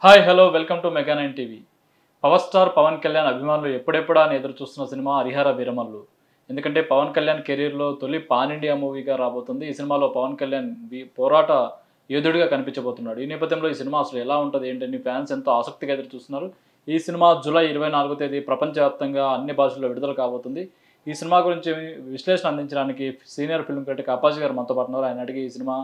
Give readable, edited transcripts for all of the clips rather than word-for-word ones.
Hi hello welcome to mega nine TV. Power star Pawan Kalyan అభిమానులు ఎప్పుడెప్పుడా అని ఎదురు చూస్తున్న సినిమా హరిహర వీరమల్లు. ఎందుకంటే పవన్ కళ్యాణ్ కెరీర్లో తొలి పాన్ ఇండియా మూవీగా రాబోతుంది. ఈ సినిమాలో పవన్ కళ్యాణ్ పోరాట యోధుడిగా కనిపించబోతున్నాడు. ఈ నేపథ్యంలో ఈ సినిమా అసలు ఎలా ఉంటుంది ఏంటని ఫ్యాన్స్ ఎంతో ఆసక్తిగా ఎదురు చూస్తున్నారు. ఈ సినిమా జూలై 24వ తేదీ ప్రపంచవ్యాప్తంగా అన్ని భాషల్లో విడుదల కాబోతుంది. ఈ సినిమా గురించి విశ్లేషణ అందించడానికి సీనియర్ ఫిల్మ్ క్రిటిక్ అప్పాజీ గారు మనతో పాటు ఉన్నారు. ఆయన అడిగి ఈ సినిమా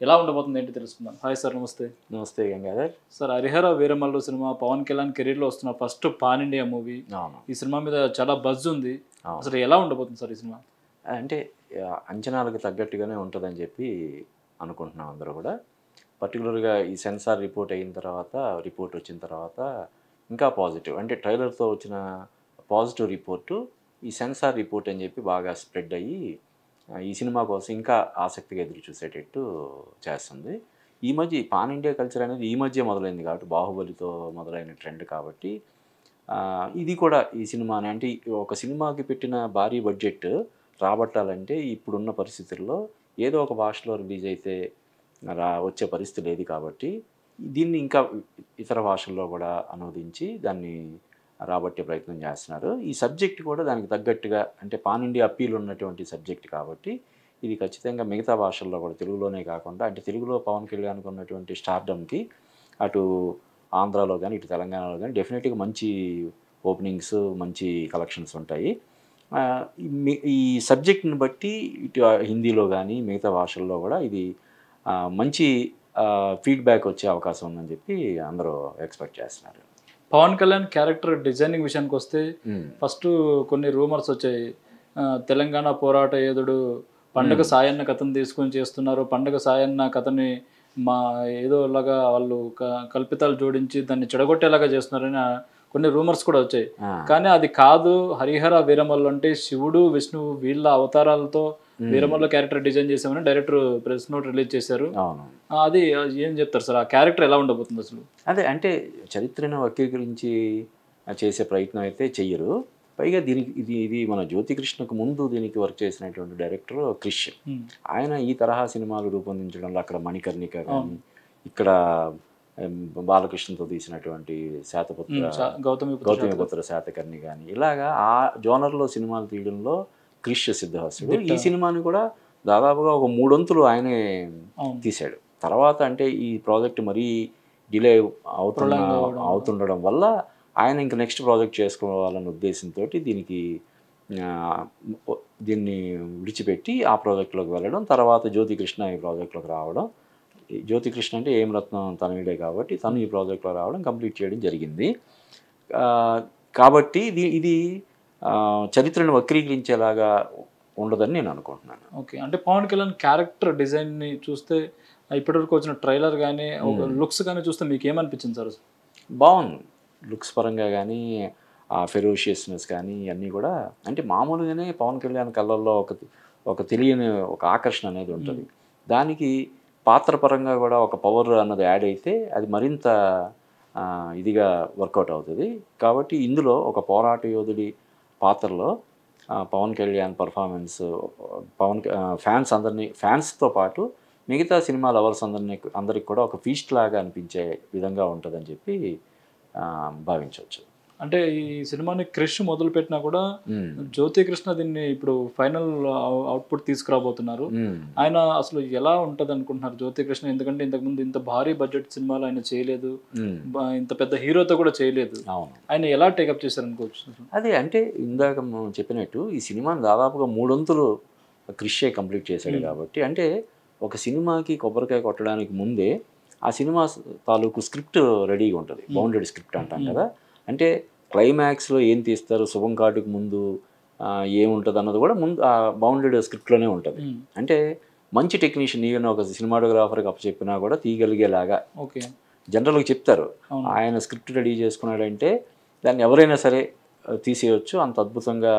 ఎలా ఉండబోతుంది ఏంటి తెలుసుకుందాం. హాయ్ సార్, నమస్తే. నమస్తే గంగాధర్. సార్, హరిహర వీరమల్లు సినిమా పవన్ కళ్యాణ్ కెరీర్లో వస్తున్న ఫస్ట్ పాన్ ఇండియా మూవీ. ఈ సినిమా మీద చాలా బజ్ ఉంది. అసలు ఎలా ఉండబోతుంది సార్ ఈ సినిమా? అంటే అంచనాలకు తగ్గట్టుగానే ఉంటుందని చెప్పి అనుకుంటున్నాం అందరూ కూడా. పర్టికులర్గా ఈ సెన్సార్ రిపోర్ట్ వచ్చిన తర్వాత ఇంకా పాజిటివ్, అంటే ట్రైలర్తో వచ్చిన పాజిటివ్ రిపోర్టు ఈ సెన్సార్ రిపోర్ట్ అని చెప్పి బాగా స్ప్రెడ్ అయ్యి ఈ సినిమా కోసం ఇంకా ఆసక్తిగా ఎదురు చూసేటట్టు చేస్తుంది. ఈ మధ్య పాన్ ఇండియా కల్చర్ అనేది ఈ మధ్య మొదలైంది కాబట్టి, బాహుబలితో మొదలైన ట్రెండ్ కాబట్టి ఇది కూడా ఈ సినిమాని, అంటే ఒక సినిమాకి పెట్టిన భారీ బడ్జెట్ రాబట్టాలంటే ఇప్పుడున్న పరిస్థితుల్లో ఏదో ఒక భాషలో రిలీజ్ అయితే వచ్చే పరిస్థితి లేదు కాబట్టి దీన్ని ఇంకా ఇతర భాషల్లో కూడా అనువదించి దాన్ని రాబట్టే ప్రయత్నం చేస్తున్నారు. ఈ సబ్జెక్ట్ కూడా దానికి తగ్గట్టుగా, అంటే పాన్ ఇండియా అప్పీల్ ఉన్నటువంటి సబ్జెక్ట్ కాబట్టి ఇది ఖచ్చితంగా మిగతా భాషల్లో కూడా, తెలుగులోనే కాకుండా, అంటే తెలుగులో పవన్ కళ్యాణ్కి ఉన్నటువంటి స్టార్డమ్కి అటు ఆంధ్రాలో కానీ ఇటు తెలంగాణలో కానీ డెఫినెట్గా మంచి ఓపెనింగ్స్, మంచి కలెక్షన్స్ ఉంటాయి. ఈ సబ్జెక్ట్ని బట్టి ఇటు హిందీలో కానీ మిగతా భాషల్లో కూడా ఇది మంచి ఫీడ్బ్యాక్ వచ్చే అవకాశం ఉందని చెప్పి అందరూ ఎక్స్పెక్ట్ చేస్తున్నారు. పవన్ కళ్యాణ్ క్యారెక్టర్ డిజైనింగ్ విషయానికి వస్తే ఫస్ట్ కొన్ని రూమర్స్ వచ్చాయి. తెలంగాణ పోరాట యోధుడు పండగ సాయన్న కథను తీసుకొని చేస్తున్నారు, పండగ సాయన్న కథని ఏదోలాగా వాళ్ళు కల్పితాలు జోడించి దాన్ని చెడగొట్టేలాగా చేస్తున్నారని కొన్ని రూమర్స్ కూడా వచ్చాయి. కానీ అది కాదు, హరిహర వీరమల్లు అంటే శివుడు విష్ణువు వీళ్ళ అవతారాలతో వీరమల్లు క్యారెక్టర్ డిజైన్ చేసామని డైరెక్టర్ ప్రెస్ నోట్ రిలీజ్ చేశారు. అది ఏం చెప్తారు సార్, ఆ క్యారెక్టర్ ఎలా ఉండబోతుంది అసలు? అదే, అంటే చరిత్రను వక్రీకరించి చేసే ప్రయత్నం అయితే చెయ్యరు. పైగా దీనికి ఇది మన జ్యోతికృష్ణకు ముందు దీనికి వర్క్ చేసినటువంటి డైరెక్టర్ క్రిష్. ఆయన ఈ తరహా సినిమాలు రూపొందించడంలో అక్కడ మణికర్ణిక కానీ, ఇక్కడ బాలకృష్ణతో తీసినటువంటి గౌతమిపుత్ర శాతకర్ణి కానీ, ఇలాగా ఆ జోనర్లో సినిమాలు తీయడంలో క్రిష్ సిద్ధహస్తుడు. ఈ సినిమాని కూడా దాదాపుగా ఒక 3 వంతులు ఆయనే తీశాడు. తర్వాత అంటే ఈ ప్రాజెక్ట్ మరీ డిలే అవుతుండడం వల్ల ఆయన ఇంకా నెక్స్ట్ ప్రాజెక్ట్ చేసుకోవాలన్న ఉద్దేశంతో దీన్ని విడిచిపెట్టి ఆ ప్రాజెక్ట్లోకి వెళ్ళడం, తర్వాత జ్యోతికృష్ణ ఈ ప్రాజెక్ట్లోకి రావడం. జ్యోతికృష్ణ అంటే ఏం రత్నం తనయుడే కాబట్టి తను ఈ ప్రాజెక్ట్లో రావడం, కంప్లీట్ చేయడం జరిగింది. కాబట్టి ఇది చరిత్రను వక్రీకరించేలాగా ఉండదని నేను అనుకుంటున్నాను. ఓకే, అంటే పవన్ కళ్యాణ్ క్యారెక్టర్ డిజైన్ని చూస్తే ఇప్పటివరకు వచ్చిన ట్రైలర్ కానీ లుక్స్ కానీ చూస్తే మీకు ఏమనిపించింది సార్? బాగుంది, లుక్స్ పరంగా కానీ ఆ ఫెరోషియస్నెస్ కానీ అన్నీ కూడా, అంటే మామూలుగానే పవన్ కళ్యాణ్ కళ్ళల్లో ఒక తెలియని ఒక ఆకర్షణ అనేది ఉంటుంది. దానికి పాత్ర పరంగా కూడా ఒక పవర్ అన్నది యాడ్ అయితే అది మరింత ఇదిగా వర్కౌట్ అవుతుంది. కాబట్టి ఇందులో ఒక పోరాట యోధుడి పాత్రలో పవన్ కళ్యాణ్ పర్ఫార్మెన్స్ ఫ్యాన్స్తో పాటు మిగతా సినిమా లవర్స్ అందరికి కూడా ఒక ఫీస్ట్ లాగా అనిపించే విధంగా ఉంటుందని చెప్పి భావించవచ్చు. అంటే ఈ సినిమాని క్రిష్ మొదలు పెట్టినా కూడా జ్యోతికృష్ణ దీన్ని ఇప్పుడు ఫైనల్ అవుట్పుట్ తీసుకురాబోతున్నారు. ఆయన అసలు ఎలా ఉంటది అనుకుంటున్నారు జ్యోతికృష్ణ? ఎందుకంటే ఇంతకుముందు ఇంత భారీ బడ్జెట్ సినిమాలు ఆయన చేయలేదు, ఇంత పెద్ద హీరోతో కూడా చేయలేదు. ఆయన ఎలా టేకప్ చేశారు అనుకోవచ్చు? అదే, అంటే ఇందాక చెప్పినట్టు ఈ సినిమాని దాదాపుగా 3 వంతులు క్రిషే కంప్లీట్ చేశాడు కాబట్టి, అంటే ఒక సినిమాకి కొబ్బరికాయ కొట్టడానికి ముందే ఆ సినిమా తాలూకు స్క్రిప్ట్ రెడీగా ఉంటుంది. బౌండెడ్ స్క్రిప్ట్ అంటాం కదా. అంటే క్లైమాక్స్లో ఏం తీస్తారు, శుభం కార్డుకు ముందు ఏముంటుంది అన్నది కూడా ముందు ఆ బౌండెడ్ స్క్రిప్ట్లోనే ఉంటుంది. అంటే మంచి టెక్నీషియన్ ఈవెన్ ఒక సినిమాటోగ్రాఫర్కి అప్పచెప్పినా కూడా తీయగలిగేలాగా జనరల్గా చెప్తారు. ఆయన స్క్రిప్ట్ రెడీ చేసుకున్నాడంటే దాన్ని ఎవరైనా సరే తీసేయచ్చు, అంత అద్భుతంగా.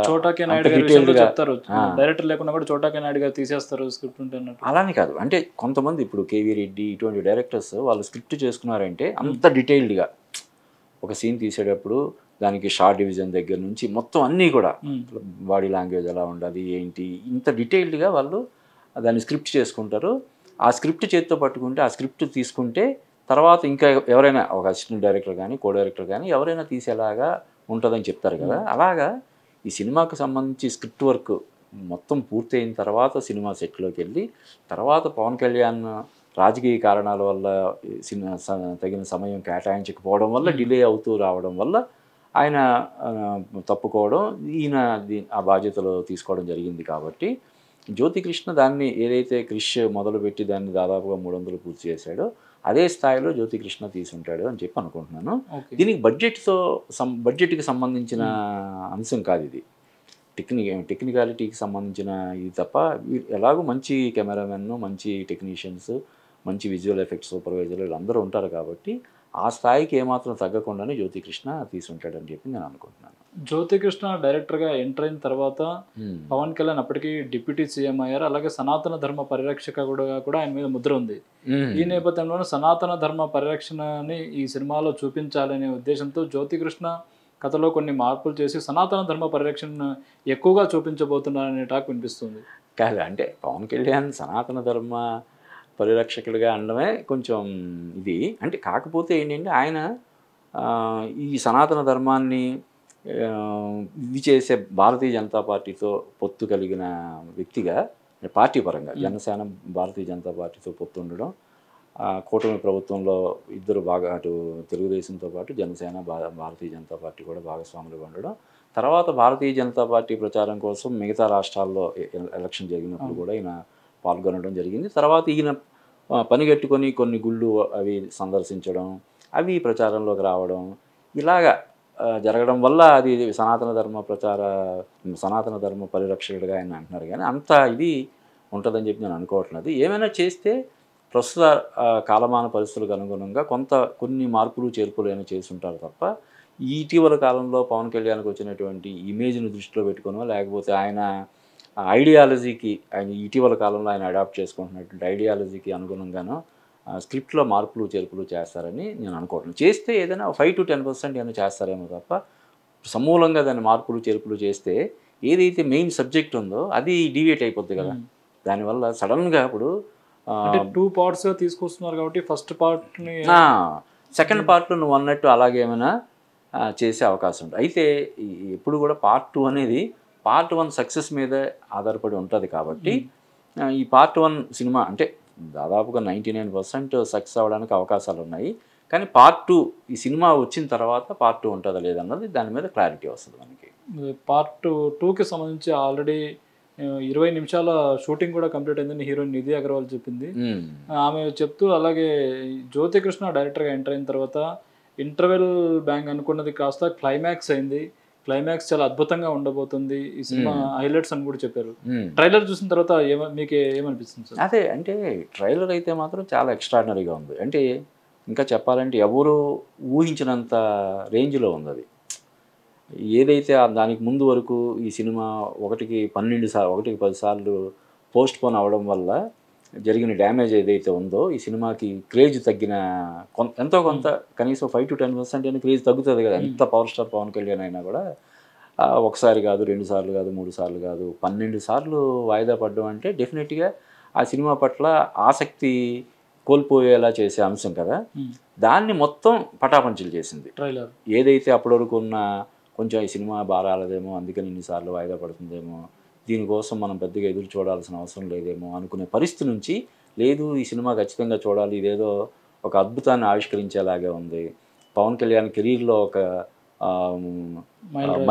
డైరెక్టర్ లేకుండా కూడా చోటాకే నాయుడు గారు తీసేస్తారు స్క్రిప్ట్ ఉంటే. అలానే కాదు, అంటే కొంతమంది ఇప్పుడు కేవీ రెడ్డి ఇటువంటి డైరెక్టర్స్ వాళ్ళు స్క్రిప్ట్ చేసుకున్నారంటే అంత డీటెయిల్డ్గా ఒక సీన్ తీసేటప్పుడు దానికి షార్ట్ డివిజన్ దగ్గర నుంచి మొత్తం అన్నీ కూడా, బాడీ లాంగ్వేజ్ ఎలా ఉండాలి ఏంటి, ఇంత డీటెయిల్డ్గా వాళ్ళు దాన్ని స్క్రిప్ట్ చేసుకుంటారు. ఆ స్క్రిప్ట్ చేతితో పట్టుకుంటే, ఆ స్క్రిప్ట్ తీసుకుంటే తర్వాత ఇంకా ఎవరైనా ఒక అసిస్టెంట్ డైరెక్టర్ కానీ కో డైరెక్టర్ కానీ ఎవరైనా తీసేలాగా ఉంటుందని చెప్తారు కదా. అలాగా ఈ సినిమాకు సంబంధించి స్క్రిప్ట్ వర్క్ మొత్తం పూర్తయిన తర్వాత సినిమా సెట్లోకి వెళ్ళి తర్వాత పవన్ కళ్యాణ్ రాజకీయ కారణాల వల్ల సినిమా తగిన సమయం కేటాయించకపోవడం వల్ల డిలే అవుతూ రావడం వల్ల ఆయన తప్పుకోవడం, ఈయన ఆ బాధ్యతలు తీసుకోవడం జరిగింది. కాబట్టి జ్యోతికృష్ణ దాన్ని ఏదైతే క్రిష్ మొదలుపెట్టి దాన్ని దాదాపుగా 300 పూర్తి చేశాడో అదే స్థాయిలో జ్యోతికృష్ణ తీసుంటాడు అని చెప్పి అనుకుంటున్నాను. దీనికి బడ్జెట్కి సంబంధించిన అంశం కాదు ఇది, టెక్నికాలిటీకి సంబంధించిన ఇది తప్ప. ఎలాగో మంచి కెమెరామెన్, మంచి టెక్నీషియన్స్, మంచి విజువల్ ఎఫెక్ట్స్ సూపర్వైజర్లు వీళ్ళందరూ ఉంటారు కాబట్టి ఆ స్థాయికి ఏమాత్రం తగ్గకుండానే జ్యోతికృష్ణ తీసుంటాడని చెప్పి నేను అనుకుంటున్నాను. జ్యోతికృష్ణ డైరెక్టర్గా ఎంటర్ అయిన తర్వాత పవన్ కళ్యాణ్ అప్పటికి డిప్యూటీ సీఎం అయ్యారు. అలాగే సనాతన ధర్మ పరిరక్షక కూడా ఆయన మీద ముద్ర ఉంది. ఈ నేపథ్యంలో సనాతన ధర్మ పరిరక్షణని ఈ సినిమాలో చూపించాలనే ఉద్దేశంతో జ్యోతికృష్ణ కథలో కొన్ని మార్పులు చేసి సనాతన ధర్మ పరిరక్షణ ఎక్కువగా చూపించబోతున్నారనే టాక్ వినిపిస్తుంది. కాదు, అంటే పవన్ కళ్యాణ్ సనాతన ధర్మ పరిరక్షకుడిగా అనడమే కొంచెం ఇది. అంటే కాకపోతే ఏంటంటే ఆయన ఈ సనాతన ధర్మాన్ని ఇది చేసే భారతీయ జనతా పార్టీతో పొత్తు కలిగిన వ్యక్తిగా, పార్టీ పరంగా జనసేన భారతీయ జనతా పార్టీతో పొత్తు ఉండడం, కూటమి ప్రభుత్వంలో ఇద్దరు బాగా అటు తెలుగుదేశంతో పాటు జనసేన భారతీయ జనతా పార్టీ కూడా భాగస్వాములుగా ఉండడం, తర్వాత భారతీయ జనతా పార్టీ ప్రచారం కోసం మిగతా రాష్ట్రాల్లో ఎలక్షన్ జరిగినప్పుడు కూడా ఈయన పాల్గొనడం జరిగింది. తర్వాత ఈయన పనిగట్టుకొని కొన్ని గుళ్ళు అవి సందర్శించడం, అవి ప్రచారంలోకి రావడం, ఇలాగా జరగడం వల్ల అది సనాతన ధర్మ పరిరక్షకుడిగా ఆయన అంటున్నారు. కానీ అంత ఇది ఉంటుందని చెప్పి నేను అనుకోవట్లేదు. ఏమైనా చేస్తే ప్రస్తుత కాలమాన పరిస్థితులకు అనుగుణంగా కొన్ని మార్పులు చేర్పులు అయినా చేస్తుంటారు తప్ప ఇటీవల కాలంలో పవన్ కళ్యాణ్కి వచ్చినటువంటి ఇమేజ్ను దృష్టిలో పెట్టుకునో లేకపోతే ఆయన ఐడియాలజీకి, ఆయన ఇటీవల కాలంలో ఆయన అడాప్ట్ చేసుకుంటున్నటువంటి ఐడియాలజీకి అనుగుణంగానో స్క్రిప్ట్లో మార్పులు చేర్పులు చేస్తారని నేను అనుకోవట్లేదు. చేస్తే ఏదైనా 5 to 10% ఏమైనా చేస్తారేమో తప్ప సమూలంగా దాన్ని మార్పులు చేర్పులు చేస్తే ఏదైతే మెయిన్ సబ్జెక్ట్ ఉందో అది డీవియేట్ అయిపోద్ది కదా. దానివల్ల సడన్గా ఇప్పుడు 2 parts తీసుకొస్తున్నారు కాబట్టి ఫస్ట్ పార్ట్ని సెకండ్ పార్ట్లో నువ్వు అన్నట్టు అలాగేమైనా చేసే అవకాశం ఉంటుంది. అయితే ఎప్పుడు కూడా Part 2 అనేది Part 1 సక్సెస్ మీద ఆధారపడి ఉంటుంది. కాబట్టి ఈ Part 1 సినిమా అంటే దాదాపుగా 99% సక్సెస్ అవ్వడానికి అవకాశాలు ఉన్నాయి. కానీ Part 2 ఈ సినిమా వచ్చిన తర్వాత Part 2 ఉంటుందా లేదన్నది దాని మీద క్లారిటీ వస్తుంది మనకి. Part 2కి సంబంధించి ఆల్రెడీ 20 నిమిషాల షూటింగ్ కూడా కంప్లీట్ అయిందని హీరోయిన్ నిధి అగర్వాల్ చెప్పింది. ఆమె చెప్తూ అలాగే జ్యోతికృష్ణ డైరెక్టర్గా ఎంటర్ అయిన తర్వాత ఇంటర్వెల్ బ్యాంగ్ అనుకున్నది కాస్త క్లైమాక్స్ అయింది. క్లైమాక్స్ చాలా అద్భుతంగా ఉండబోతుంది ఈ సినిమా హైలైట్స్ అని కూడా చెప్పారు. ట్రైలర్ చూసిన తర్వాత మీకు ఏమనిపిస్తుంది సార్? అదే అంటే ట్రైలర్ అయితే మాత్రం చాలా ఎక్స్ట్రాడినరీగా ఉంది. అంటే ఇంకా చెప్పాలంటే ఎవరు ఊహించినంత రేంజ్లో ఉంది అది. ఏదైతే దానికి ముందు వరకు ఈ సినిమా 1కి 10 సార్లు పోస్ట్ పోన్ అవ్వడం వల్ల జరిగిన డ్యామేజ్ ఏదైతే ఉందో ఈ సినిమాకి క్రేజ్ తగ్గిన ఎంతో కొంత కనీసం 5 to 10% అయినా క్రేజ్ తగ్గుతుంది కదా. ఎంత పవర్ స్టార్ పవన్ కళ్యాణ్ అయినా కూడా ఒకసారి కాదు, 2 సార్లు కాదు, 3 సార్లు కాదు, 12 సార్లు వాయిదా పడడం అంటే డెఫినెట్గా ఆ సినిమా పట్ల ఆసక్తి కోల్పోయేలా చేసే అంశం కదా. దాన్ని మొత్తం పటాపంచలు చేసింది ట్రైలర్. ఏదైతే అప్పటి వరకు ఉన్న కొంచెం ఈ సినిమా బారాలదేమో అందుకని ఇన్నిసార్లు వాయిదా పడుతుందేమో, దీనికోసం మనం పెద్దగా ఎదురు చూడాల్సిన అవసరం లేదేమో అనుకునే పరిస్థితి నుంచి లేదు ఈ సినిమా ఖచ్చితంగా చూడాలి, ఇదేదో ఒక అద్భుతాన్ని ఆవిష్కరించేలాగే ఉంది, పవన్ కళ్యాణ్ కెరీర్లో ఒక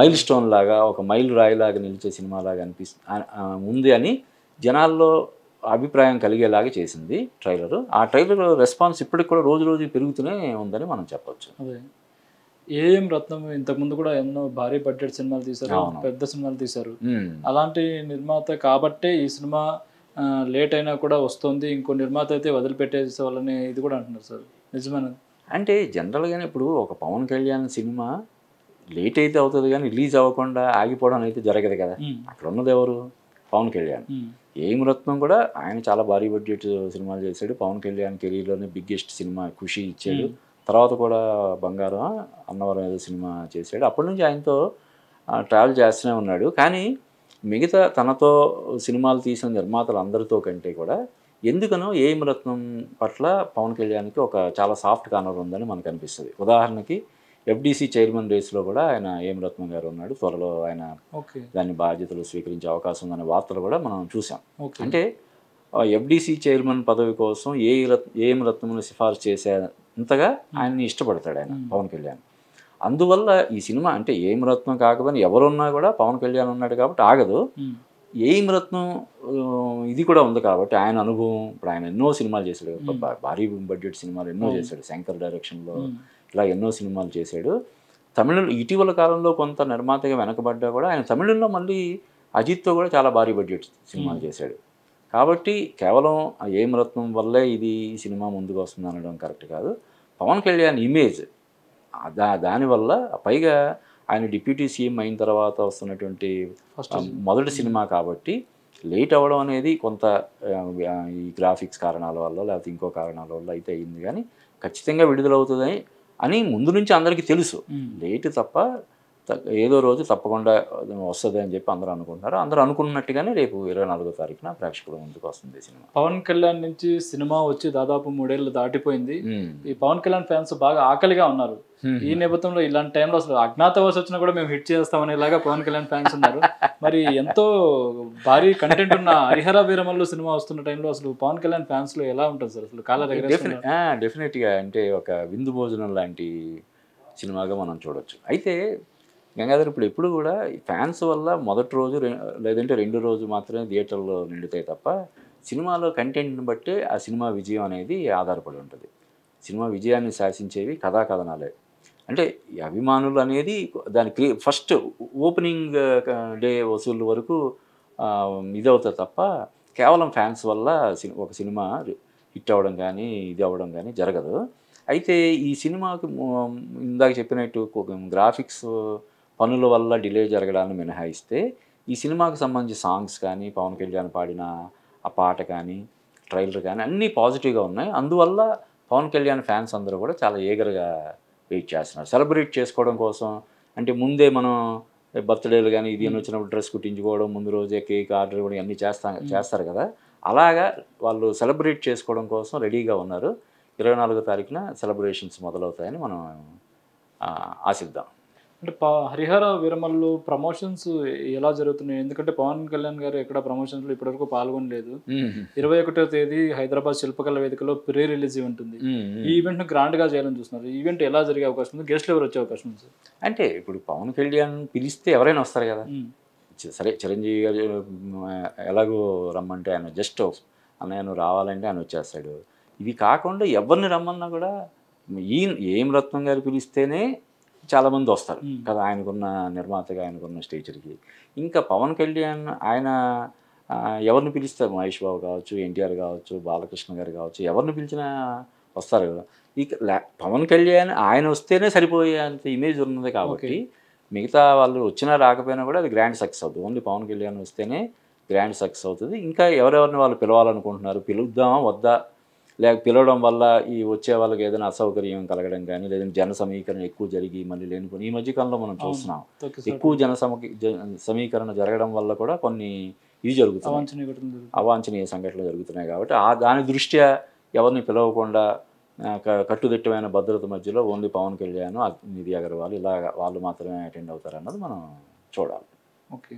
మైల్ స్టోన్ లాగా, ఒక మైల్ రాయిలాగా నిలిచే సినిమా లాగా ఉంది అని జనాల్లో అభిప్రాయం కలిగేలాగా చేసింది ట్రైలరు. ఆ ట్రైలర్ రెస్పాన్స్ ఇప్పటికి కూడా రోజు రోజు పెరుగుతూనే ఉందని మనం చెప్పొచ్చు. అదే ఏఎం రత్నం ఇంతకుముందు కూడా ఎన్నో భారీ బడ్జెట్ సినిమాలు తీశారు, పెద్ద సినిమాలు తీశారు. అలాంటి నిర్మాత కాబట్టే ఈ సినిమా లేట్ అయినా కూడా వస్తుంది, ఇంకో నిర్మాత అయితే వదిలిపెట్టేసే వాళ్ళని ఇది కూడా అంటున్నారు సార్, నిజమేనా? అంటే జనరల్గానే ఇప్పుడు ఒక పవన్ కళ్యాణ్ సినిమా లేట్ అయితే అవుతుంది కానీ రిలీజ్ అవ్వకుండా ఆగిపోవడం అయితే జరగదు కదా. అక్కడ ఉన్నది ఎవరు? పవన్ కళ్యాణ్. ఏం రత్నం కూడా ఆయన చాలా భారీ బడ్జెట్ సినిమాలు చేశాడు. పవన్ కళ్యాణ్ కెరీర్లోనే బిగ్గెస్ట్ సినిమా ఖుషి ఇచ్చాడు. తర్వాత కూడా బంగారం అన్నవరం ఏదో సినిమా చేశాడు. అప్పటి నుంచి ఆయనతో ట్రావెల్ చేస్తూనే ఉన్నాడు. కానీ మిగతా తనతో సినిమాలు తీసిన నిర్మాతలు అందరితో కంటే కూడా ఎందుకనో ఏఎం రత్నం పట్ల పవన్ కళ్యాణ్కి ఒక చాలా సాఫ్ట్ కార్నర్ ఉందని మనకు అనిపిస్తుంది. ఉదాహరణకి ఎఫ్డీసీ చైర్మన్ రేస్లో కూడా ఆయన ఏఎం రత్నం గారు ఉన్నాడు. త్వరలో ఆయన దాని బాధ్యతలు స్వీకరించే అవకాశం ఉందనే వార్తలు కూడా మనం చూసాం. అంటే ఎఫ్డీసీ చైర్మన్ పదవి కోసం ఏఎం రత్నంను సిఫార్సు చేసేంతగా ఆయన్ని ఇష్టపడతాడు ఆయన పవన్ కళ్యాణ్. అందువల్ల ఈ సినిమా అంటే ఏఎం రత్నం కాకపోయినా ఎవరున్నా కూడా పవన్ కళ్యాణ్ ఉన్నాడు కాబట్టి ఆగదు. ఏఎం రత్నం ఇది కూడా ఉంది కాబట్టి ఆయన అనుభవం, ఇప్పుడు ఆయన ఎన్నో సినిమాలు చేశాడు, భారీ బడ్జెట్ సినిమాలు ఎన్నో చేశాడు, శంకర్ డైరెక్షన్లో ఇలా ఎన్నో సినిమాలు చేశాడు. తమిళంలో ఇటీవల కాలంలో కొంత నిర్మాతగా వెనకబడ్డా కూడా ఆయన తమిళంలో మళ్ళీ అజిత్తో కూడా చాలా భారీ బడ్జెట్ సినిమాలు చేశాడు. కాబట్టి కేవలం ఏఎం రత్నం వల్లే ఇది సినిమా ముందుకు వస్తుంది అనడం కరెక్ట్ కాదు. పవన్ కళ్యాణ్ ఇమేజ్ దానివల్ల, పైగా ఆయన డిప్యూటీ సీఎం అయిన తర్వాత వస్తున్నటువంటి మొదటి సినిమా కాబట్టి లేట్ అవ్వడం అనేది కొంత ఈ గ్రాఫిక్స్ కారణాల వల్ల లేకపోతే ఇంకో కారణాల వల్ల అయితే అయింది. కానీ ఖచ్చితంగా విడుదలవుతుంది అని ముందు నుంచి అందరికీ తెలుసు. లేట్ తప్ప ఏదో రోజు తప్పకుండా వస్తుంది అని చెప్పి అందరూ అనుకుంటున్నారు. అందరూ అనుకున్నట్టుగానే రేపు 24వ తారీఖున ప్రేక్షకుల ముందుకు వస్తుంది సినిమా. పవన్ కళ్యాణ్ నుంచి సినిమా వచ్చి దాదాపు 3 ఏళ్ళు దాటిపోయింది. ఈ పవన్ కళ్యాణ్ ఫ్యాన్స్ బాగా ఆకలిగా ఉన్నారు. ఈ నేపథ్యంలో ఇలాంటి టైంలో అసలు అజ్ఞాతవాసి వచ్చినా కూడా మేము హిట్ చేస్తామనేలాగా పవన్ కళ్యాణ్ ఫ్యాన్స్ ఉన్నారు. మరి ఎంతో భారీ కంటెంట్ ఉన్న హరిహర వీరమల్లు సినిమా వస్తున్న టైంలో అసలు పవన్ కళ్యాణ్ ఫ్యాన్స్ లో ఎలా ఉంటుంది సార్? అసలు కాల డెఫినెట్గా అంటే ఒక విందు భోజనం లాంటి సినిమాగా మనం చూడొచ్చు. అయితే గంగాధర్ ఇప్పుడు ఎప్పుడు కూడా ఫ్యాన్స్ వల్ల మొదటి రోజు లేదంటే 2 రోజు మాత్రమే థియేటర్లో నిండుతాయి తప్ప సినిమాలో కంటెంట్ని బట్టే ఆ సినిమా విజయం అనేది ఆధారపడి ఉంటుంది. సినిమా విజయాన్ని శాసించేవి కథాకథనాలే. అంటే ఈ అభిమానులు అనేది దానికి ఫస్ట్ ఓపెనింగ్ డే వసూళ్ళ వరకు ఇదవుతుంది తప్ప కేవలం ఫ్యాన్స్ వల్ల ఒక సినిమా హిట్ అవ్వడం కానీ ఇది అవ్వడం కానీ జరగదు. అయితే ఈ సినిమాకి ఇందాక చెప్పినట్టు గ్రాఫిక్స్ పనుల వల్ల డిలే జరగడాన్ని మినహాయిస్తే ఈ సినిమాకి సంబంధించి సాంగ్స్ కానీ, పవన్ కళ్యాణ్ పాడిన ఆ పాట కానీ, ట్రైలర్ కానీ అన్నీ పాజిటివ్గా ఉన్నాయి. అందువల్ల పవన్ కళ్యాణ్ ఫ్యాన్స్ అందరూ కూడా చాలా ఈగర్గా వెయిట్ చేస్తున్నారు సెలబ్రేట్ చేసుకోవడం కోసం. అంటే ముందే మనం బర్త్డేలు కానీ ఇది వచ్చినప్పుడు డ్రెస్ కుట్టించుకోవడం, ముందు రోజే కేక్ ఆర్డర్ ఇవ్వడం అన్నీ చేస్తారు కదా. అలాగా వాళ్ళు సెలబ్రేట్ చేసుకోవడం కోసం రెడీగా ఉన్నారు. 24వ తారీఖున సెలబ్రేషన్స్ మొదలవుతాయని మనం ఆశిద్దాం. అంటే హరిహర వీరమల్లు ప్రమోషన్స్ ఎలా జరుగుతున్నాయి? ఎందుకంటే పవన్ కళ్యాణ్ గారు ఎక్కడ ప్రమోషన్స్లో ఇప్పటివరకు పాల్గొనలేదు. 21వ తేదీ హైదరాబాద్ శిల్పకళ వేదికలో ప్రీ రిలీజ్ ఈవెంట్ ఉంది. ఈ ఈవెంట్ను గ్రాండ్గా చేయాలని చూస్తున్నారు. ఈవెంట్ ఎలా జరిగే అవకాశం ఉంది? గెస్ట్లు ఎవరు వచ్చే అవకాశం ఉంది? అంటే ఇప్పుడు పవన్ కళ్యాణ్ పిలిస్తే ఎవరైనా వస్తారు కదా. సరే చిరంజీవి గారు ఎలాగో రమ్మంటే ఆయన జస్ట్ అన్నయ్య రావాలంటే ఆయన వచ్చేస్తాడు. ఇవి కాకుండా ఎవరిని రమ్మన్నా కూడా ఏఎం రత్నం గారు పిలిస్తేనే చాలామంది వస్తారు కదా, ఆయనకున్న నిర్మాతగా ఆయనకున్న స్టేచర్కి. ఇంకా పవన్ కళ్యాణ్ ఆయన ఎవరిని పిలిస్తారు, మహేష్ బాబు కావచ్చు, ఎన్టీఆర్ కావచ్చు, బాలకృష్ణ గారు కావచ్చు, ఎవరిని పిలిచినా వస్తారు. ఇక పవన్ కళ్యాణ్ ఆయన వస్తేనే సరిపోయేంత ఇమేజ్ ఉన్నది కాబట్టి మిగతా వాళ్ళు వచ్చినా రాకపోయినా కూడా అది గ్రాండ్ సక్సెస్ అవుతుంది. ఓన్లీ పవన్ కళ్యాణ్ వస్తేనే గ్రాండ్ సక్సెస్ అవుతుంది. ఇంకా ఎవరెవరిని వాళ్ళు పిలవాలనుకుంటున్నారు, పిలుద్దామా వద్దా, లేక పిలవడం వల్ల ఈ వచ్చే వాళ్ళకి ఏదైనా అసౌకర్యం కలగడం కానీ, లేదంటే జన సమీకరణ ఎక్కువ జరిగి మళ్ళీ లేనుకొని ఈ మధ్యకాలంలో మనం చూస్తున్నాం ఎక్కువ సమీకరణ జరగడం వల్ల కూడా కొన్ని ఇది జరుగుతుంది, అవాంఛనీయ సంఘటనలు జరుగుతున్నాయి. కాబట్టి దాని దృష్ట్యా ఎవరిని పిలవకుండా కట్టుదిట్టమైన భద్రత మధ్యలో ఓన్లీ పవన్ కళ్యాణ్, నిధి అగర్వాల్ ఇలా వాళ్ళు మాత్రమే అటెండ్ అవుతారు అన్నది మనం చూడాలి. ఓకే.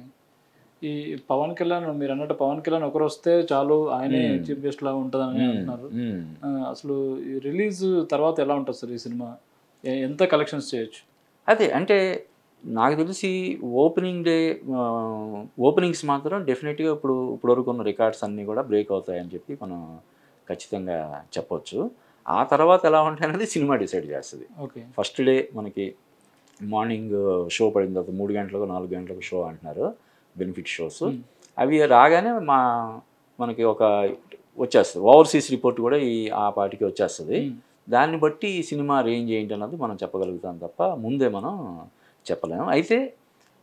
ఈ పవన్ కళ్యాణ్ మీరు అన్నట్టు పవన్ కళ్యాణ్ ఒకరు వస్తే చాలు ఆయనే చీఫ్ గెస్ట్ లాగా ఉంటుందని అంటున్నారు. అసలు ఈ రిలీజ్ తర్వాత ఎలా ఉంటుంది సార్ ఈ సినిమా? ఎంత కలెక్షన్స్ చేయొచ్చు? అదే అంటే నాకు తెలిసి ఓపెనింగ్స్ మాత్రం డెఫినెట్గా ఇప్పటివరకు ఉన్న రికార్డ్స్ అన్నీ కూడా బ్రేక్ అవుతాయని చెప్పి మనం ఖచ్చితంగా చెప్పొచ్చు. ఆ తర్వాత ఎలా ఉంటాయనేది సినిమా డిసైడ్ చేస్తుంది. ఫస్ట్ డే మనకి మార్నింగ్ షో పడిన తర్వాత 3 గంటలకు 4 గంటలకు షో అంటున్నారు, బెనిఫిట్ షోస్. అవి రాగానే మనకి ఒక వచ్చేస్తుంది ఓవర్సీస్ రిపోర్ట్ కూడా ఆ పార్టీకి వచ్చేస్తుంది. దాన్ని బట్టి సినిమా రేంజ్ ఏంటి అన్నది మనం చెప్పగలుగుతాం తప్ప ముందే మనం చెప్పలేము. అయితే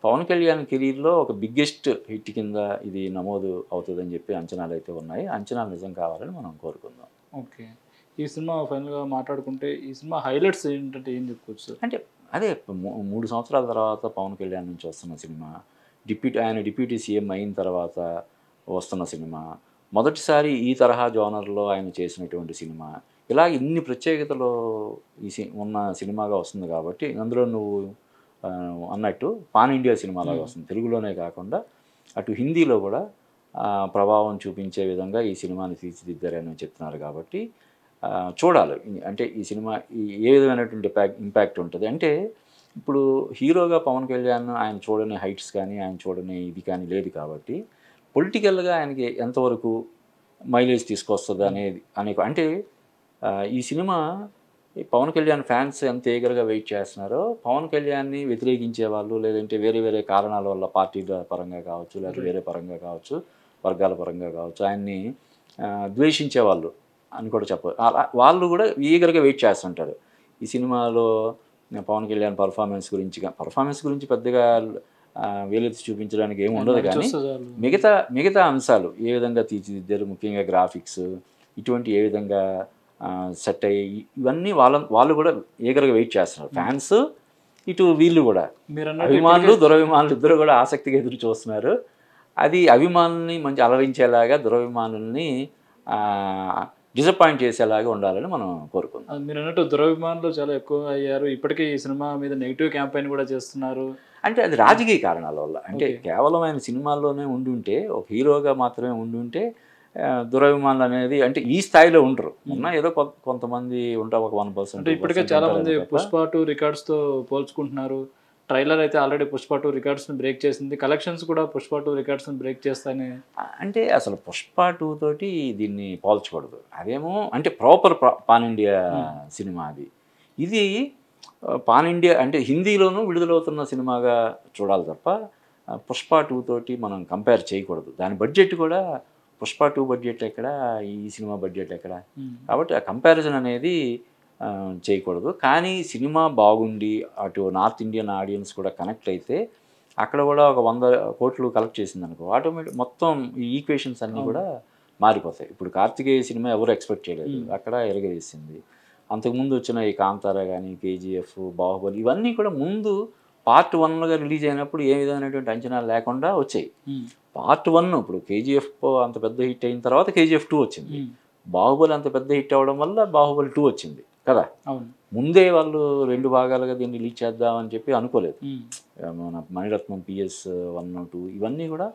పవన్ కళ్యాణ్ కెరీర్లో ఒక బిగ్గెస్ట్ హిట్ కింద ఇది నమోదు అవుతుందని చెప్పి అంచనాలు అయితే ఉన్నాయి. అంచనాలు నిజం కావాలని మనం కోరుకుందాం. ఓకే. ఈ సినిమా ఫైనల్గా మాట్లాడుకుంటే ఈ సినిమా హైలైట్స్ ఏంటంటే ఏం చెప్పుకోవచ్చు? అంటే అదే 3 సంవత్సరాల తర్వాత పవన్ కళ్యాణ్ నుంచి వస్తున్న సినిమా, ఆయన డిప్యూటీ సీఎం అయిన తర్వాత వస్తున్న సినిమా, మొదటిసారి ఈ తరహా జోనర్లో ఆయన చేసినటువంటి సినిమా. ఇలా ఇన్ని ప్రత్యేకతలు ఉన్న సినిమాగా వస్తుంది కాబట్టి అందులో నువ్వు అన్నట్టు పాన్ ఇండియా సినిమాలాగా వస్తుంది. తెలుగులోనే కాకుండా అటు హిందీలో కూడా ప్రభావం చూపించే విధంగా ఈ సినిమాని తీర్చిదిద్దారని చెప్తున్నారు కాబట్టి చూడాలి. అంటే ఈ సినిమా ఏ విధమైనటువంటి ఇంపాక్ట్ ఉంటుంది అంటే ఇప్పుడు హీరోగా పవన్ కళ్యాణ్ ఆయన చూడని హైట్స్ కానీ ఆయన చూడని ఇది కానీ లేదు కాబట్టి పొలిటికల్గా ఆయనకి ఎంతవరకు మైలేజ్ తీసుకొస్తుంది అనే అంటే ఈ సినిమా పవన్ కళ్యాణ్ ఫ్యాన్స్ ఎంత ఈగర్గా వెయిట్ చేస్తున్నారో పవన్ కళ్యాణ్ని వ్యతిరేకించే వాళ్ళు లేదంటే వేరే వేరే కారణాల వల్ల పార్టీల పరంగా కావచ్చు లేకపోతే వేరే పరంగా కావచ్చు వర్గాల పరంగా కావచ్చు ఆయన్ని ద్వేషించే వాళ్ళు అని కూడా అలా వాళ్ళు కూడా ఈగర్గా వెయిట్ చేస్తుంటారు. ఈ సినిమాలో పవన్ కళ్యాణ్ పర్ఫార్మెన్స్ గురించి పెద్దగా వేలెత్తి చూపించడానికి ఏమి ఉండదు కానీ మిగతా అంశాలు ఏ విధంగా తీర్చిదిద్దారు, ముఖ్యంగా గ్రాఫిక్స్ ఇటువంటి ఏ విధంగా సెట్ అయ్యి ఇవన్నీ వాళ్ళు కూడా ఈగర్గా వెయిట్ చేస్తున్నారు ఫ్యాన్స్. ఇటు వీళ్ళు కూడా అభిమానులు దురభిమానులు ఇద్దరు కూడా ఆసక్తిగా ఎదురు చూస్తున్నారు. అది అభిమానుల్ని మంచి అలరించేలాగా దురభిమానుల్ని డిసప్పాయింట్ చేసేలాగా ఉండాలని మనం కోరుకుందాం. మీరు అన్నట్టు దురభిమానులు చాలా ఎక్కువ అయ్యారు. ఇప్పటికీ ఈ సినిమా మీద నెగిటివ్ క్యాంపెయిన్ కూడా చేస్తున్నారు. అంటే అది రాజకీయ కారణాల వల్ల. అంటే కేవలం ఆయన సినిమాల్లోనే ఉండుంటే ఒక హీరోగా మాత్రమే ఉండుంటే దురభిమానులు అనేది అంటే ఈ స్థాయిలో ఉండరు. ఉన్న ఏదో కొంతమంది ఉంటారు, ఒక 1%. అంటే ఇప్పటికే చాలా మంది పుష్ప 2 రికార్డ్స్తో పోల్చుకుంటున్నారు. ట్రైలర్ అయితే ఆల్రెడీ పుష్ప 2 రికార్డ్స్ని బ్రేక్ చేసింది. కలెక్షన్స్ కూడా పుష్ప 2 రికార్డ్స్ని బ్రేక్ చేస్తాయని. అంటే అసలు పుష్ప 2 తోటి దీన్ని పోల్చకూడదు. అదేమో అంటే ప్రాపర్ పాన్ ఇండియా సినిమా అది. ఇది పాన్ ఇండియా అంటే హిందీలోనూ విడుదలవుతున్న సినిమాగా చూడాలి తప్ప పుష్ప 2 తోటి మనం కంపేర్ చేయకూడదు. దాని బడ్జెట్ కూడా పుష్ప 2 బడ్జెట్ ఎక్కడ, ఈ సినిమా బడ్జెట్ ఎక్కడ, కాబట్టి ఆ కంపారిజన్ అనేది చేయకూడదు. కానీ సినిమా బాగుండి అటు నార్త్ ఇండియన్ ఆడియన్స్ కూడా కనెక్ట్ అయితే అక్కడ కూడా ఒక 100 కోట్లు కలెక్ట్ చేసింది అనుకో ఆటోమేటిక్ మొత్తం ఈ ఈక్వేషన్స్ అన్నీ కూడా మారిపోతాయి. ఇప్పుడు కార్తికేయ సినిమా ఎవరు ఎక్స్పెక్ట్ చేయలేదు, అక్కడ ఎరగేసింది. అంతకుముందు వచ్చిన ఈ కాంతారా కానీ కేజీఎఫ్ బాహుబలి ఇవన్నీ కూడా ముందు పార్ట్ 1గా రిలీజ్ అయినప్పుడు ఏ విధమైనటువంటి అంచనాలు లేకుండా వచ్చాయి. పార్ట్ 1 ఇప్పుడు కేజీఎఫ్ అంత పెద్ద హిట్ అయిన తర్వాత కేజీఎఫ్ 2 వచ్చింది. బాహుబలి అంత పెద్ద హిట్ అవ్వడం వల్ల బాహుబలి 2 వచ్చింది కదా. ముందే వాళ్ళు 2 భాగాలుగా దీన్ని రిలీజ్ చేద్దామని చెప్పి అనుకోలేదు. మన మణిరత్నం PS 1, 2 ఇవన్నీ కూడా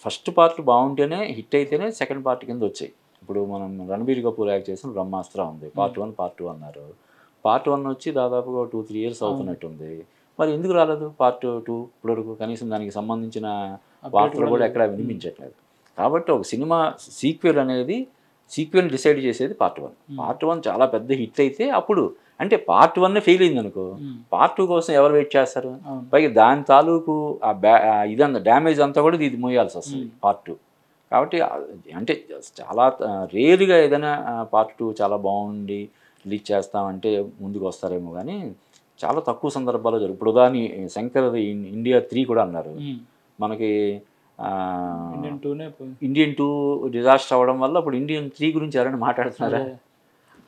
ఫస్ట్ పార్ట్ బాగుంటేనే హిట్ అయితేనే సెకండ్ పార్ట్ కింద వచ్చాయి. ఇప్పుడు మనం రణబీర్ కపూర్ యాక్ట్ చేసిన బ్రహ్మాస్త్ర ఉంది, పార్ట్ 1 పార్ట్ 2 అన్నారు. పార్ట్ 1 వచ్చి దాదాపుగా 2-3 ఇయర్స్ అవుతున్నట్టుంది. మరి ఎందుకు రాలేదు పార్ట్ 2 ఇప్పటివరకు? కనీసం దానికి సంబంధించిన వార్తలు కూడా ఎక్కడ వినిపించట్లేదు. కాబట్టి ఒక సినిమా సీక్వెల్ డిసైడ్ చేసేది పార్ట్ 1. పార్ట్ 1 చాలా పెద్ద హిట్ అయితే అప్పుడు అంటే పార్ట్ 1 ఫెయిల్ అయింది అనుకో పార్ట్ 2 కోసం ఎవరు వెయిట్ చేస్తారు? పైగా దాని తాలూకు ఇదంతా డ్యామేజ్ అంతా కూడా ఇది మోయాల్సి వస్తుంది పార్ట్ 2. కాబట్టి అంటే చాలా రేరుగా ఏదైనా పార్ట్ 2 చాలా బాగుండి రిలీజ్ చేస్తామంటే ముందుకు వస్తారేమో కానీ చాలా తక్కువ సందర్భాల్లో జరుగుతుంది. ఇప్పుడు దాని శంకర్ ఇండియా 3 కూడా అన్నారు. మనకి ఇండియన్ 2 డిజాస్టర్ అవ్వడం వల్ల ఇప్పుడు ఇండియన్ 3 గురించి ఎవరైనా మాట్లాడుతున్నారా?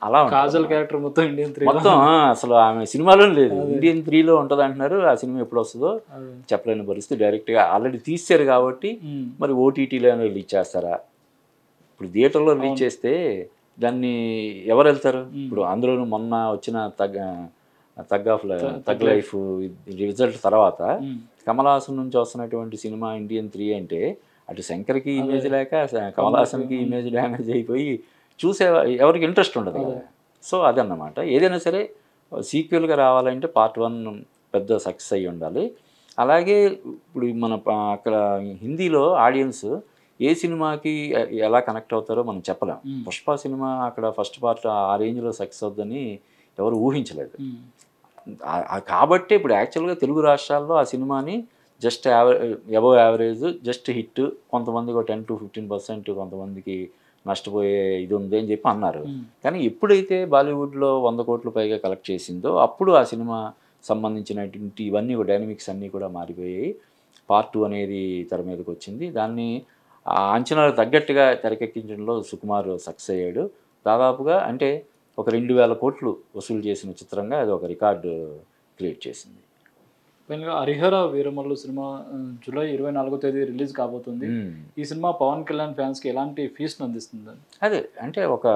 అలా కాజల్ క్యారెక్టర్ మొత్తం ఇండియన్ 3 మొత్తం అసలు ఆమె సినిమాలో లేదు, ఇండియన్ 3లో ఉంటుంది అంటున్నారు. ఆ సినిమా ఎప్పుడు వస్తుందో చెప్పలేని పరిస్థితి. డైరెక్ట్గా ఆల్రెడీ తీసారు కాబట్టి మరి OTTలో రిలీజ్ చేస్తారా? ఇప్పుడు థియేటర్లో రిలీజ్ చేస్తే దాన్ని ఎవరు వెళ్తారు? ఇప్పుడు అందులోనూ మొన్న వచ్చిన తగ్ లైఫ్ రిజల్ట్ తర్వాత కమల్ హాసన్ నుంచి వస్తున్నటువంటి సినిమా ఇండియన్ 3 అంటే అటు శంకర్కి ఇమేజ్ లేక కమల్ హాసన్కి ఇమేజ్ డ్యామేజ్ అయిపోయి చూసే ఎవరికి ఇంట్రెస్ట్ ఉండదు కదా. సో అదన్నమాట. ఏదైనా సరే సీక్వెల్గా రావాలంటే పార్ట్ 1 పెద్ద సక్సెస్ అయ్యి ఉండాలి. అలాగే ఇప్పుడు మన అక్కడ హిందీలో ఆడియన్స్ ఏ సినిమాకి ఎలా కనెక్ట్ అవుతారో మనం చెప్పలేం. పుష్ప సినిమా అక్కడ ఫస్ట్ పార్ట్ ఆ రేంజ్లో సక్సెస్ అవుద్దని ఎవరు ఊహించలేదు. కాబట్టి ఇప్పుడు యాక్చువల్గా తెలుగు రాష్ట్రాల్లో ఆ సినిమాని just above average just hit, కొంతమందికి 10-15% కొంతమందికి నష్టపోయే ఇది ఉంది అని చెప్పి అన్నారు. కానీ ఎప్పుడైతే బాలీవుడ్లో 100 కోట్ల పైగా కలెక్ట్ చేసిందో అప్పుడు ఆ సినిమా సంబంధించినటువంటి ఇవన్నీ డైనమిక్స్ అన్నీ కూడా మారిపోయాయి. పార్ట్ 2 అనేది తెర మీదకి వచ్చింది. దాన్ని అంచనాలకు తగ్గట్టుగా తెరకెక్కించడంలో సుకుమార్ సక్సెస్ అయ్యాడు. దాదాపుగా అంటే ఒక 2000 కోట్లు వసూలు చేసిన చిత్రంగా అది ఒక రికార్డు క్రియేట్ చేసింది. ఫైనల్గా హరిహర వీరమల్లు సినిమా జూలై 24వ తేదీ రిలీజ్ కాబోతుంది. ఈ సినిమా పవన్ కళ్యాణ్ ఫ్యాన్స్కి ఎలాంటి ఫీస్ట్ని అందిస్తుంది? అదే అంటే ఒక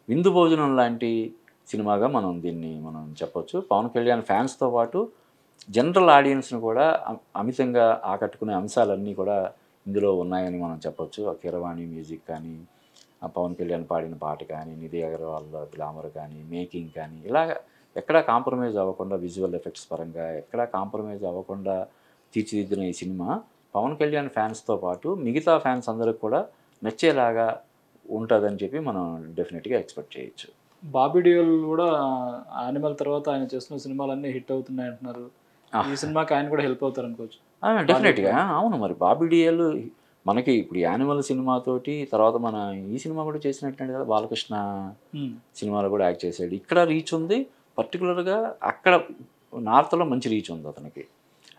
విందు భోజనం లాంటి సినిమాగా మనం చెప్పొచ్చు. పవన్ కళ్యాణ్ ఫ్యాన్స్తో పాటు జనరల్ ఆడియన్స్ని కూడా అమితంగా ఆకట్టుకునే అంశాలన్నీ కూడా ఇందులో ఉన్నాయని మనం చెప్పొచ్చు. ఆ కీరవాణి మ్యూజిక్ కానీ, ఆ పవన్ కళ్యాణ్ పాడిన పాట కానీ, నిధి అగర్వాల్ గ్లామర్ కానీ, మేకింగ్ కానీ, ఇలాగ ఎక్కడా కాంప్రమైజ్ అవ్వకుండా విజువల్ ఎఫెక్ట్స్ పరంగా ఎక్కడా కాంప్రమైజ్ అవ్వకుండా తీర్చిదిద్దిన ఈ సినిమా పవన్ కళ్యాణ్ ఫ్యాన్స్తో పాటు మిగతా ఫ్యాన్స్ అందరికి కూడా నచ్చేలాగా ఉంటుందని చెప్పి మనం డెఫినెట్గా ఎక్స్పెక్ట్ చేయొచ్చు. బాబీ డియోల్ కూడా యానిమల్ తర్వాత ఆయన చేస్తున్న సినిమాలన్నీ హిట్ అవుతున్నాయి అంటున్నారు. ఈ సినిమాకి ఆయన కూడా హెల్ప్ అవుతారు అనుకోవచ్చు. డెఫినెట్గా అవును. మరి బాబీ డియోల్ మనకి ఇప్పుడు యానిమల్ సినిమాతోటి తర్వాత మన ఈ సినిమా కూడా చేసినట్టు కదా, బాలకృష్ణ సినిమాలో కూడా యాక్ట్ చేశాడు. ఇక్కడ రీచ్ ఉంది, పర్టికులర్గా అక్కడ నార్త్లో మంచి రీచ్ ఉంది అతనికి.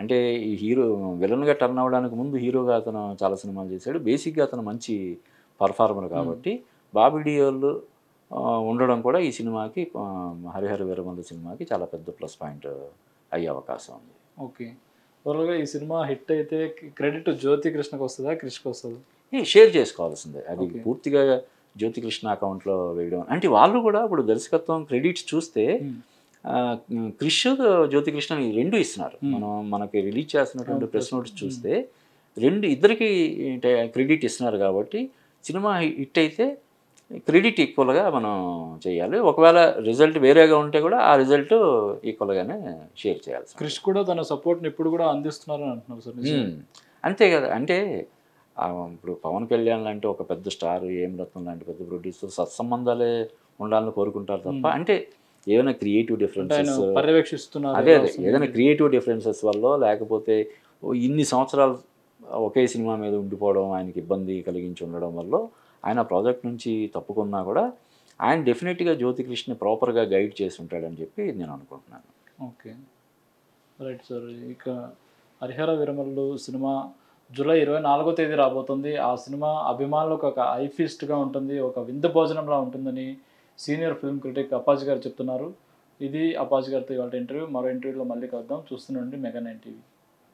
అంటే ఈ హీరో విలన్గా టర్న్ అవ్వడానికి ముందు హీరోగా అతను చాలా సినిమాలు చేశాడు. బేసిక్గా అతను మంచి పర్ఫార్మర్ కాబట్టి బాబీ డియోల్ ఉండడం కూడా ఈ సినిమాకి హరిహర వీరమల్లు సినిమాకి చాలా పెద్ద ప్లస్ పాయింట్ అయ్యే అవకాశం ఉంది. ఓకే, ఓవరాల్గా ఈ సినిమా హిట్ అయితే క్రెడిట్ జ్యోతి కృష్ణకి వస్తుందా, క్రిష్కి వస్తుందా? షేర్ చేసుకోవాల్సిందే. అది పూర్తిగా జ్యోతి కృష్ణ అకౌంట్లో వేయడం అంటే వాళ్ళు కూడా ఇప్పుడు దర్శకత్వం క్రెడిట్స్ చూస్తే క్రిష్ జ్యోతి కృష్ణ రెండు ఇస్తున్నారు. మనకి రిలీజ్ చేస్తున్నటువంటి ప్రెస్ నోట్స్ చూస్తే ఇద్దరికి క్రెడిట్ ఇస్తున్నారు. కాబట్టి సినిమా హిట్ అయితే క్రెడిట్ ఈక్వల్గా మనం చేయాలి. ఒకవేళ రిజల్ట్ వేరేగా ఉంటే కూడా ఆ రిజల్ట్ ఈక్వల్గానే షేర్ చేయాలి. క్రిష్ కూడా తన సపోర్ట్ని ఇప్పుడు కూడా అందిస్తున్నారని అంటున్నారు సార్. అంతే కదా. అంటే ఇప్పుడు పవన్ కళ్యాణ్ లాంటి ఒక పెద్ద స్టార్, ఏం రత్నం లాంటి పెద్ద ప్రొడ్యూసర్ సత్సంబంధాలే ఉండాలని కోరుకుంటారు తప్ప అంటే ఏదైనా క్రియేటివ్ డిఫరెన్సెస్ పర్యవేక్షిస్తున్నారు. అదే ఏదైనా క్రియేటివ్ డిఫరెన్సెస్ వల్ల లేకపోతే ఇన్ని సంవత్సరాలు ఒకే సినిమా మీద ఉండిపోవడం ఆయనకి ఇబ్బంది కలిగించి ఉండడం వల్ల ఆయన ప్రాజెక్ట్ నుంచి తప్పుకున్నా కూడా ఆయన డెఫినెట్గా జ్యోతి కృష్ణ ప్రాపర్గా గైడ్ చేసి ఉంటాడని చెప్పి నేను అనుకుంటున్నాను. Okay, right sir. ఇక హరిహర వీరమల్లు సినిమా జూలై 24వ తేదీ రాబోతుంది. ఆ సినిమా అభిమానులకు ఒక ఐ ఫీస్ట్గా ఉంటుంది, ఒక విందు భోజనంలా ఉంటుందని సీనియర్ ఫిల్మ్ క్రిటిక్ అప్పాజీ గారు చెప్తున్నారు. ఇది అప్పాజీ గారితో ఇవాళ ఇంటర్వ్యూ. మరో ఇంటర్వ్యూలో మళ్ళీ కలుద్దాం. చూస్తూనే ఉండండి మెగా 9 టీవీ.